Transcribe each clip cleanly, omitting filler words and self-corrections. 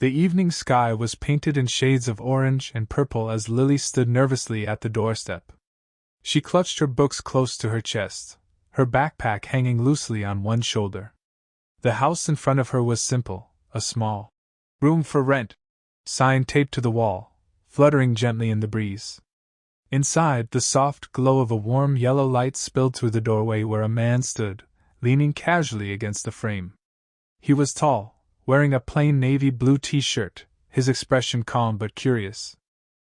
The evening sky was painted in shades of orange and purple as Lily stood nervously at the doorstep. She clutched her books close to her chest, her backpack hanging loosely on one shoulder. The house in front of her was simple, a small room for rent sign taped to the wall, fluttering gently in the breeze. Inside, the soft glow of a warm yellow light spilled through the doorway where a man stood, leaning casually against the frame. He was tall, wearing a plain navy blue t-shirt, his expression calm but curious.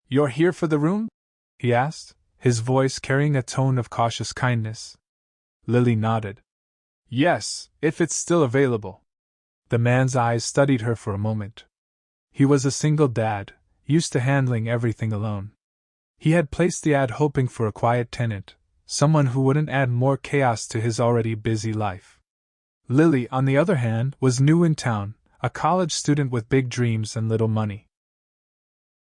"You're here for the room?" he asked, his voice carrying a tone of cautious kindness. Lily nodded. "Yes, if it's still available." The man's eyes studied her for a moment. He was a single dad, used to handling everything alone. He had placed the ad hoping for a quiet tenant, someone who wouldn't add more chaos to his already busy life. Lily, on the other hand, was new in town, a college student with big dreams and little money.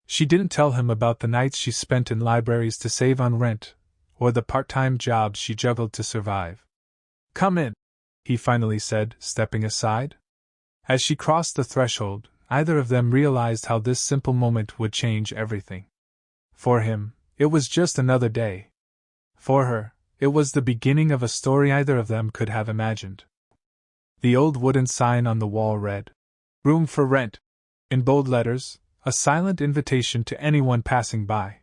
She didn't tell him about the nights she spent in libraries to save on rent, or the part-time jobs she juggled to survive. "Come in," he finally said, stepping aside. As she crossed the threshold, neither of them realized how this simple moment would change everything. For him, it was just another day. For her, it was the beginning of a story either of them could have imagined. The old wooden sign on the wall read, "Room for rent," in bold letters, a silent invitation to anyone passing by.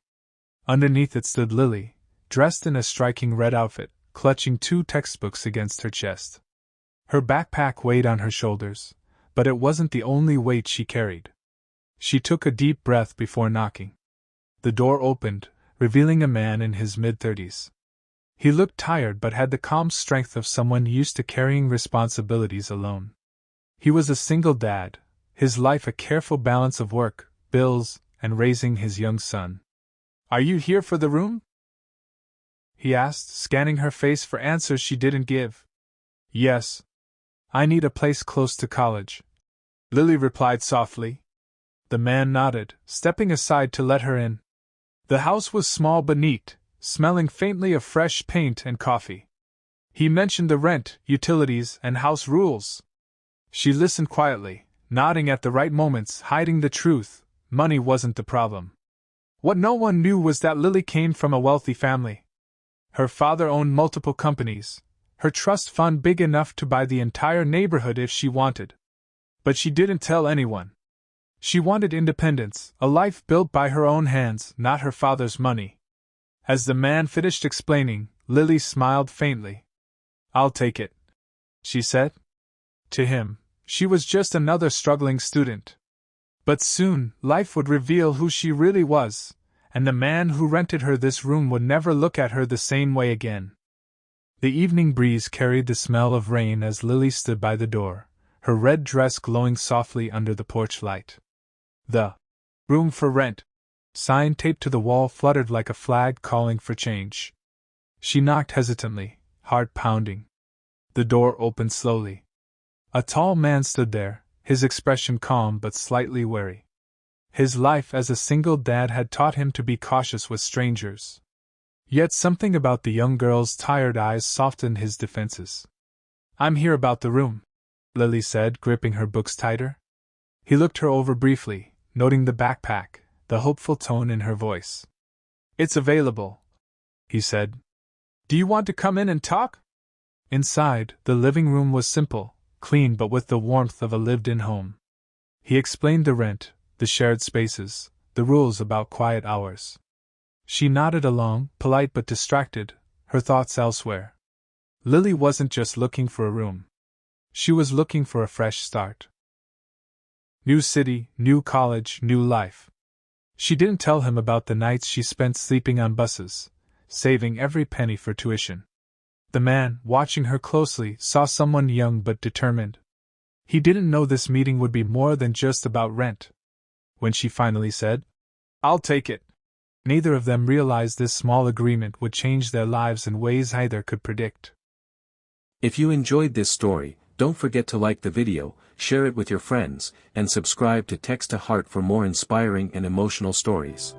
Underneath it stood Lily, dressed in a striking red outfit, clutching 2 textbooks against her chest. Her backpack weighed on her shoulders, but it wasn't the only weight she carried. She took a deep breath before knocking. The door opened, revealing a man in his mid-30s. He looked tired but had the calm strength of someone used to carrying responsibilities alone. He was a single dad, his life a careful balance of work, bills, and raising his young son. "Are you here for the room?" he asked, scanning her face for answers she didn't give. "Yes. I need a place close to college," Lily replied softly. The man nodded, stepping aside to let her in. The house was small but neat, smelling faintly of fresh paint and coffee. He mentioned the rent, utilities, and house rules. She listened quietly, nodding at the right moments, hiding the truth. Money wasn't the problem. What no one knew was that Lily came from a wealthy family. Her father owned multiple companies, her trust fund big enough to buy the entire neighborhood if she wanted. But she didn't tell anyone. She wanted independence, a life built by her own hands, not her father's money. As the man finished explaining, Lily smiled faintly. "I'll take it," she said. To him, she was just another struggling student. But soon, life would reveal who she really was, and the man who rented her this room would never look at her the same way again. The evening breeze carried the smell of rain as Lily stood by the door, her red dress glowing softly under the porch light. The "Room for Rent" sign taped to the wall fluttered like a flag calling for change. She knocked hesitantly, heart pounding. The door opened slowly. A tall man stood there, his expression calm but slightly wary. His life as a single dad had taught him to be cautious with strangers. Yet something about the young girl's tired eyes softened his defenses. "I'm here about the room," Lily said, gripping her books tighter. He looked her over briefly, noting the backpack, the hopeful tone in her voice. "It's available," he said. "Do you want to come in and talk?" Inside, the living room was simple, clean but with the warmth of a lived-in home. He explained the rent, the shared spaces, the rules about quiet hours. She nodded along, polite but distracted, her thoughts elsewhere. Lily wasn't just looking for a room. She was looking for a fresh start. New city, new college, new life. She didn't tell him about the nights she spent sleeping on buses, saving every penny for tuition. The man, watching her closely, saw someone young but determined. He didn't know this meeting would be more than just about rent. When she finally said, "I'll take it," neither of them realized this small agreement would change their lives in ways either could predict. If you enjoyed this story, don't forget to like the video, share it with your friends, and subscribe to Text to Heart for more inspiring and emotional stories.